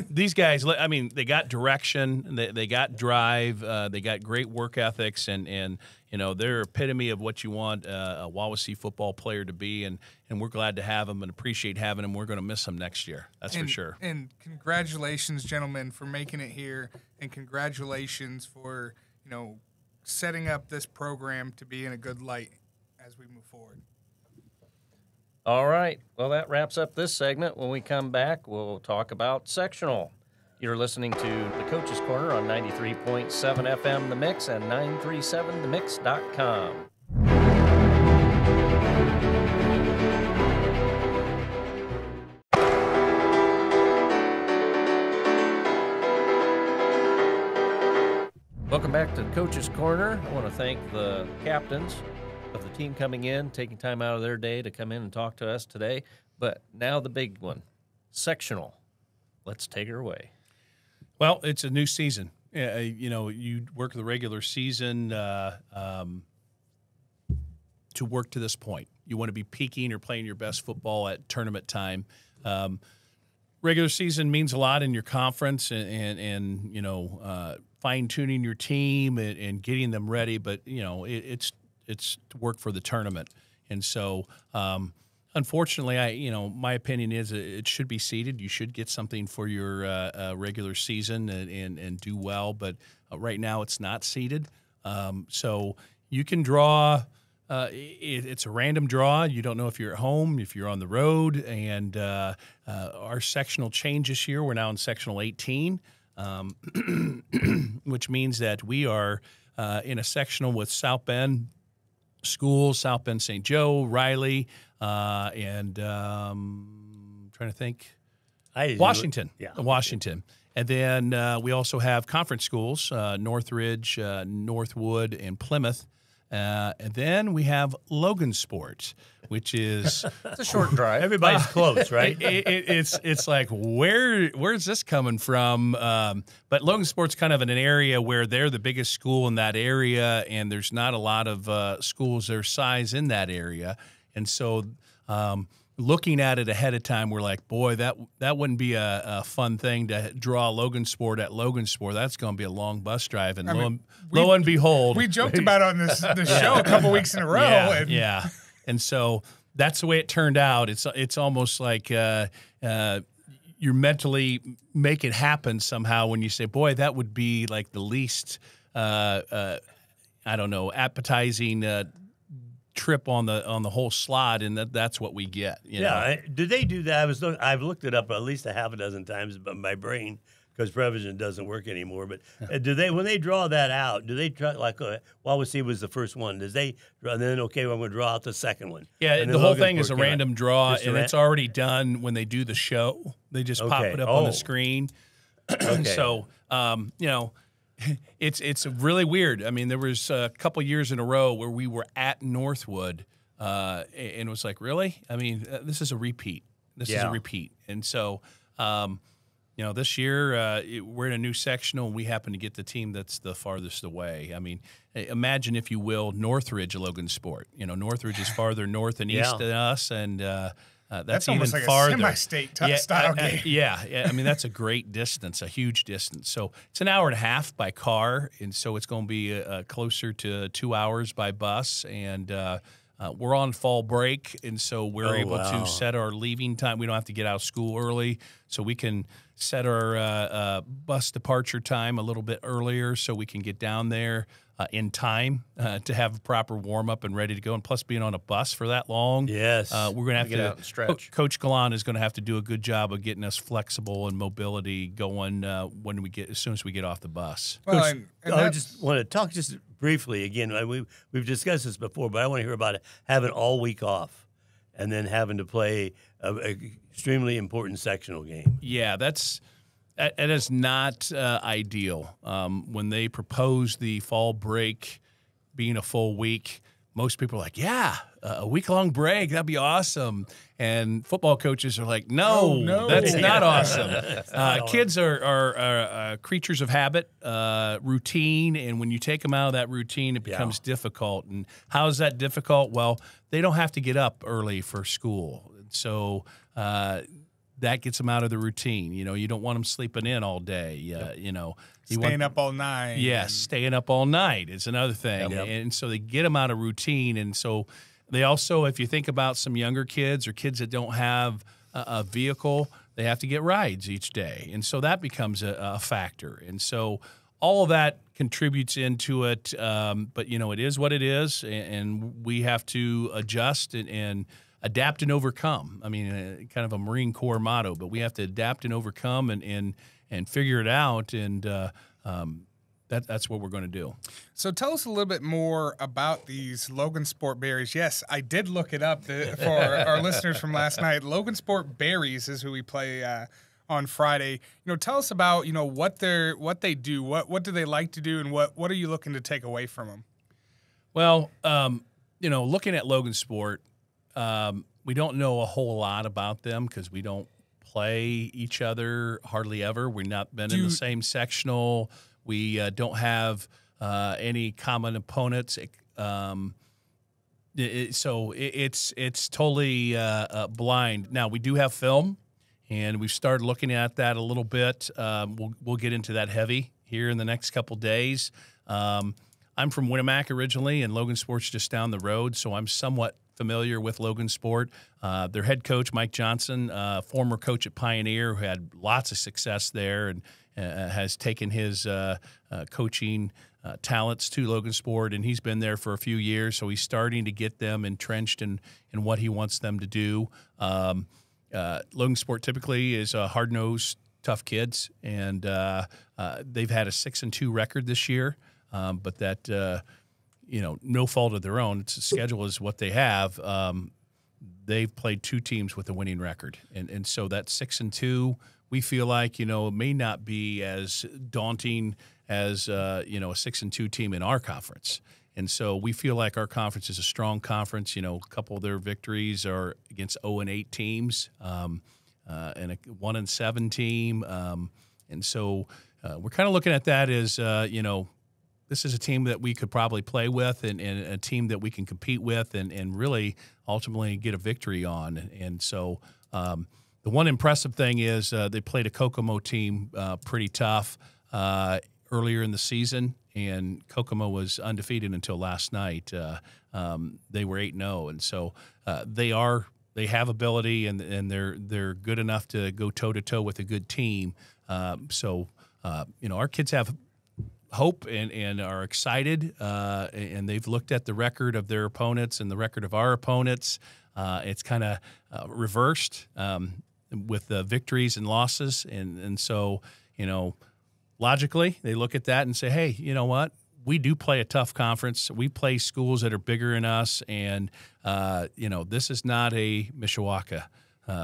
These guys, I mean, they got direction, they got drive, they got great work ethics, and you know, they're epitome of what you want a Wawasee football player to be, and we're glad to have them and appreciate having them. We're going to miss them next year, that's for sure. And congratulations, gentlemen, for making it here, and congratulations for, you know, setting up this program to be in a good light as we move forward. All right. Well, that wraps up this segment. When we come back, we'll talk about sectional. You're listening to the Coach's Corner on 93.7 FM The Mix and 937themix.com. Welcome back to the Coach's Corner. I want to thank the captains of the team coming in, taking time out of their day to come in and talk to us today. But now the big one, sectional. Let's take her away. Well, it's a new season. You know, you work the regular season to work to this point. You want to be peaking or playing your best football at tournament time. Regular season means a lot in your conference and you know, fine-tuning your team and getting them ready. But, you know, it's to work for the tournament. And so unfortunately, my opinion is it should be seeded. You should get something for your regular season and do well. But right now it's not seeded. So you can draw. It's a random draw. You don't know if you're at home, if you're on the road. And our sectional change this year, we're now in sectional 18, which means that we are in a sectional with South Bend schools, South Bend St. Joe, Riley, and trying to think, Washington. Washington. And then we also have conference schools, Northridge, Northwood, and Plymouth. And then we have Logansport, which is it's a short drive. Everybody's close, right? It's like where's this coming from? But Logansport's kind of in an area where they're the biggest school in that area, and there's not a lot of schools their size in that area, and so. Looking at it ahead of time, we're like, boy, that wouldn't be a fun thing to draw Logansport at Logansport. That's going to be a long bus drive, and lo and behold, we joked about it on this show a couple weeks in a row. And so that's the way it turned out. It's almost like you're you mentally make it happen somehow when you say, boy, that would be like the least, I don't know, appetizing trip on the whole slot, and that's what we get. You know? Do they do that? I've looked it up at least a half a dozen times, but my brain, because Prevision doesn't work anymore. But do they, when they draw that out, do they try like Wawasee was the first one? Does they and then okay, well, I'm going to draw out the second one? Yeah, and the whole thing Logansport is a random draw, and it's already done when they do the show. They just pop it up on the screen. So you know. It's really weird. I mean, there was a couple years in a row where we were at Northwood, and it was like, really? I mean, this is a repeat. This is a repeat. And so, you know, this year we're in a new sectional, and we happen to get the team that's the farthest away. I mean, imagine, if you will, Northridge Logansport. You know, Northridge is farther north and east than us, and that's even almost like farther. a semi-state style game. Yeah. I mean, that's a great distance, a huge distance. So it's an hour and a half by car, and so it's going to be closer to 2 hours by bus. And we're on fall break, and so we're able to set our leaving time. We don't have to get out of school early, so we can set our bus departure time a little bit earlier so we can get down there in time to have a proper warm-up and ready to go. And plus, being on a bus for that long, we're going to have get out and stretch. Coach Galan is going to have to do a good job of getting us flexible and mobility going when we get, as soon as we get off the bus. Well, Coach, I just want to talk just briefly again. We've discussed this before, but I want to hear about it. Having all week off and then having to play a extremely important sectional game. Yeah, that is not ideal. When they proposed the fall break being a full week, most people are like, yeah, a week-long break, that'd be awesome. And football coaches are like, no. That's not awesome. Kids are creatures of habit, routine, and when you take them out of that routine, it becomes difficult. And how is that difficult? Well, they don't have to get up early for school. So that gets them out of the routine. You know, you don't want them sleeping in all day. You know, staying up all night. Yes, staying up all night is another thing. And so they get them out of routine. And so they also, if you think about some younger kids or kids that don't have a vehicle, they have to get rides each day. And so that becomes a factor. And so all of that contributes into it. But, you know, it is what it is. And we have to adjust and adapt and overcome. I mean, kind of a Marine Corps motto, but we have to adapt and overcome and figure it out. And that's what we're going to do. So tell us a little bit more about these Logansport berries. Yes, I did look it up for our listeners from last night. Logansport berries is who we play on Friday. You know, tell us about, you know, what they do. What do they like to do, and what are you looking to take away from them? Well, you know, looking at Logansport, we don't know a whole lot about them because we don't play each other hardly ever. We've not been in the same sectional. We don't have any common opponents. So it's totally blind. Now, we do have film, and we've started looking at that a little bit. We'll get into that heavy here in the next couple days. I'm from Winamac originally, and Logansport's just down the road, so I'm somewhat familiar with Logansport. Their head coach, Mike Johnson, former coach at Pioneer, who had lots of success there and has taken his coaching talents to Logansport, and he's been there for a few years, so he's starting to get them entrenched in what he wants them to do. Logansport typically is hard-nosed, tough kids, and they've had a 6-2 record this year, but that you know, no fault of their own. It's a schedule is what they have. They've played 2 teams with a winning record, and so that 6-2, we feel like, you know, it may not be as daunting as you know, a 6-2 team in our conference. And so we feel like our conference is a strong conference. You know, a couple of their victories are against 0-8 teams, and a 1-7 team. And so we're kind of looking at that as you know, this is a team that we could probably play with, and a team that we can compete with, and really ultimately get a victory on. And so the one impressive thing is they played a Kokomo team pretty tough earlier in the season, and Kokomo was undefeated until last night. They were 8-0, and so they are they have ability and they're good enough to go toe to toe with a good team. So our kids have hope and are excited, and they've looked at the record of their opponents and the record of our opponents. It's kind of reversed with the victories and losses, and so logically they look at that and say, hey, you know what? We do play a tough conference. We play schools that are bigger than us, and this is not a Mishawaka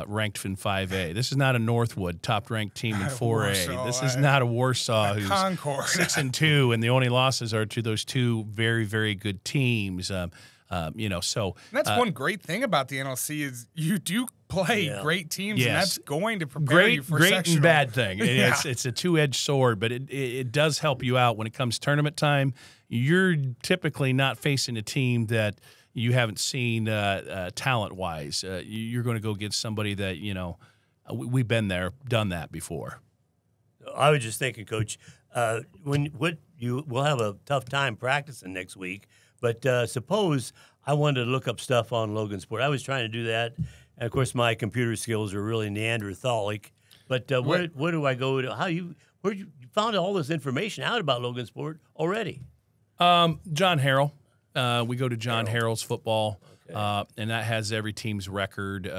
ranked in 5A. This is not a Northwood top-ranked team in 4A. Warsaw, This is not a Warsaw who's Concord. 6-2, and the only losses are to those two very, very good teams. So That's one great thing about the NLC is you do play great teams, and that's going to prepare you for great sectional. and bad thing. And Yeah. it's a two-edged sword, but it does help you out when it comes tournament time. You're typically not facing a team that you haven't seen talent-wise. You're going to go against somebody that we've been there, done that before. I was just thinking, Coach, we'll have a tough time practicing next week. But suppose I wanted to look up stuff on Logan Sport. I was trying to do that, and of course my computer skills are really Neanderthalic. But where do I go to? Where you found all this information out about Logan Sport already? John Harrell. We go to John Harrell's football, and that has every team's record,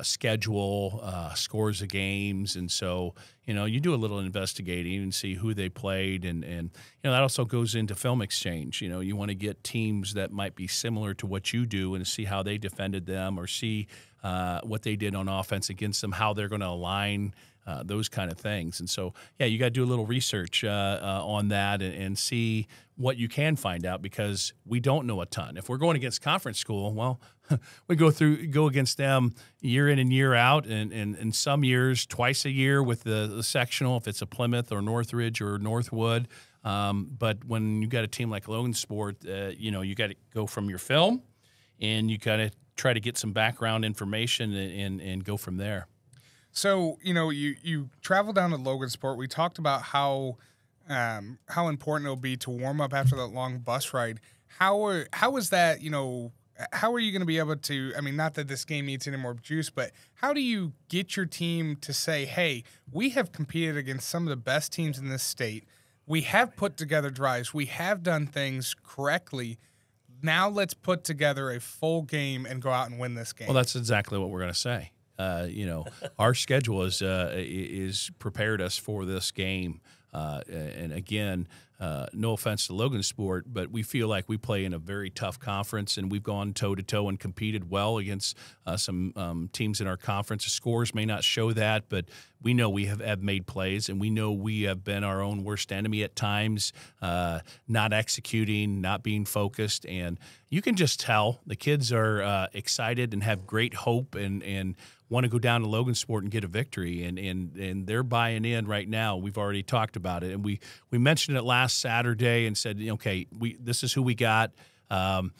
schedule, scores of games, and so you do a little investigating and see who they played, and that also goes into film exchange. You want to get teams that might be similar to what you do and see how they defended them, or see what they did on offense against them, how they're going to align. Those kind of things. And so, you got to do a little research on that and see what you can find out, because we don't know a ton. If we're going against conference school, well, we go against them year in and year out, and some years twice a year with the sectional, if it's a Plymouth or Northridge or Northwood. But when you got a team like Logan Sport, you got to go from your film, and you got to try to get some background information and go from there. So, you travel down to Logan Sport. We talked about how important it'll be to warm up after that long bus ride. How is that, how are you going to be able to, not that this game needs any more juice, but how do you get your team to say, hey, we have competed against some of the best teams in this state. We have put together drives. We have done things correctly. Now let's put together a full game and go out and win this game. Well, that's exactly what we're going to say. Our schedule is prepared us for this game. And again, no offense to Logan Sport, but we feel like we play in a very tough conference, and we've gone toe-to-toe and competed well against some teams in our conference. The scores may not show that, but we know we have made plays, and we know we have been our own worst enemy at times, not executing, not being focused. And you can just tell the kids are excited and have great hope and want to go down to Logan Sport and get a victory, and they're buying in right now. We've already talked about it, and we mentioned it last Saturday and said, okay, this is who we got, and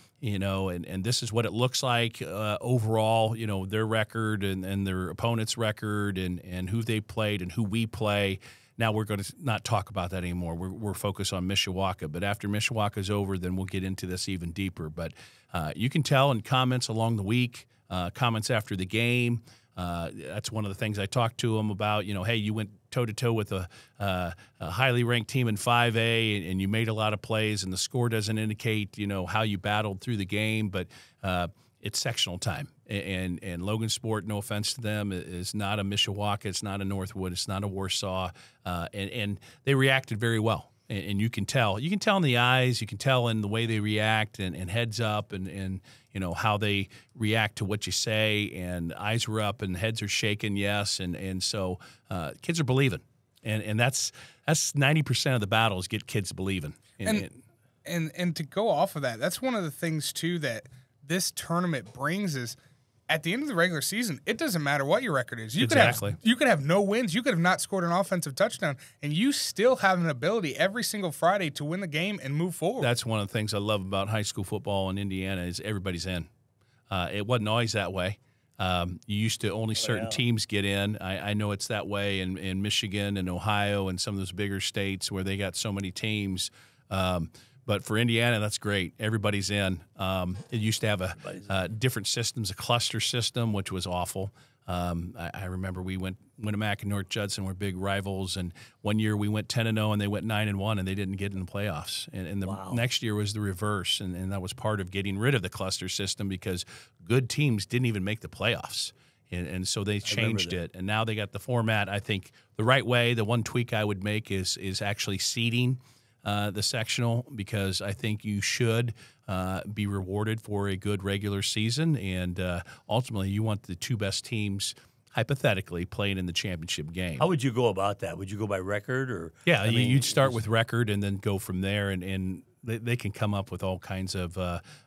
this is what it looks like overall. Their record and their opponent's record and who they played and who we play. Now we're going to not talk about that anymore. We're focused on Mishawaka, but after Mishawaka's over, then we'll get into this even deeper. But you can tell in comments along the week. Comments after the game. That's one of the things I talked to them about. Hey, you went toe-to-toe with a highly ranked team in 5A, and you made a lot of plays, and the score doesn't indicate, how you battled through the game, but it's sectional time. And Logan Sport, no offense to them, is not a Mishawaka, it's not a Northwood, it's not a Warsaw, and they reacted very well. And you can tell. You can tell in the eyes. You can tell in the way they react and heads up and how they react to what you say. And eyes were up and heads are shaking, yes. And so kids are believing. And that's 90% of the battle is get kids believing. And to go off of that, that's one of the things, too, that this tournament brings is at the end of the regular season, it doesn't matter what your record is. You could have no wins. You could have not scored an offensive touchdown, and you still have an ability every single Friday to win the game and move forward. That's one of the things I love about high school football in Indiana is everybody's in. It wasn't always that way. You used to only certain teams get in. I know it's that way in Michigan and Ohio and some of those bigger states where they got so many teams. But for Indiana, that's great. Everybody's in. It used to have a different systems, a cluster system, which was awful. I remember we went Winamac and North Judson were big rivals, and one year we went 10-0 and they went 9-1 and they didn't get in the playoffs. And the next year was the reverse, and that was part of getting rid of the cluster system because good teams didn't even make the playoffs. And so they changed it, and now they got the format. I think the right way. The one tweak I would make is actually seeding the sectional, because I think you should be rewarded for a good regular season, and ultimately you want the two best teams hypothetically playing in the championship game. How would you go about that? Would you go by record or? Yeah, you'd start with record and then go from there, and they can come up with all kinds of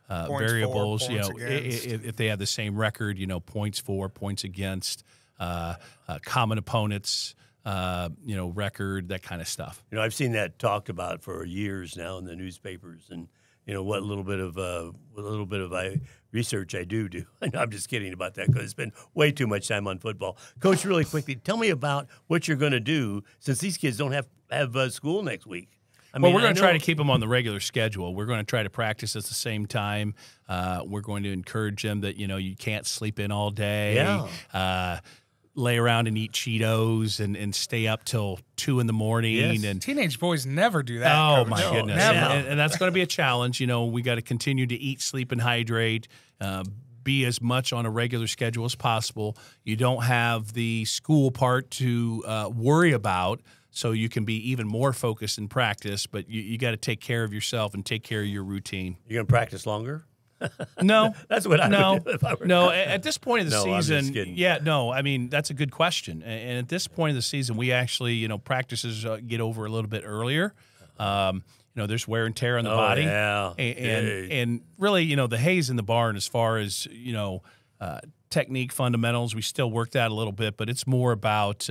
variables. For, points against. If they have the same record, points for, points against, common opponents. Record, that kind of stuff. I've seen that talked about for years now in the newspapers, and what little bit of research I do. I'm just kidding about that because it's been way too much time on football. Coach, really quickly, tell me about what you're going to do since these kids don't have school next week. We're going to try to keep them on the regular schedule. We're going to try to practice at the same time. We're going to encourage them that you can't sleep in all day. Yeah. Lay around and eat Cheetos and stay up till 2 in the morning. Yes. And teenage boys never do that. Oh, Coach. my No, goodness. never. And that's going to be a challenge. We got to continue to eat, sleep, and hydrate, be as much on a regular schedule as possible. You don't have the school part to worry about, so you can be even more focused in practice, but you got to take care of yourself and take care of your routine. You're going to practice longer? No, that's what I would do if I were. No, at this point of the I'm just season, kidding. that's a good question. And at this point of the season, we actually, practices get over a little bit earlier. There's wear and tear on the body, and really, the hay's in the barn as far as technique fundamentals. We still work that a little bit, but it's more about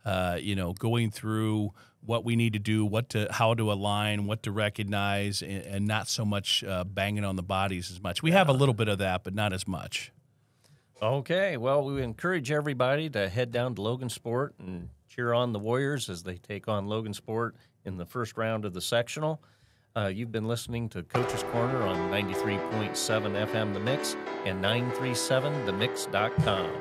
going through what we need to do, how to align, what to recognize, and not so much banging on the bodies as much. We have a little bit of that, but not as much. Okay, well, we encourage everybody to head down to Logansport and cheer on the Warriors as they take on Logansport in the first round of the sectional. You've been listening to Coach's Corner on 93.7 FM The Mix and 937themix.com.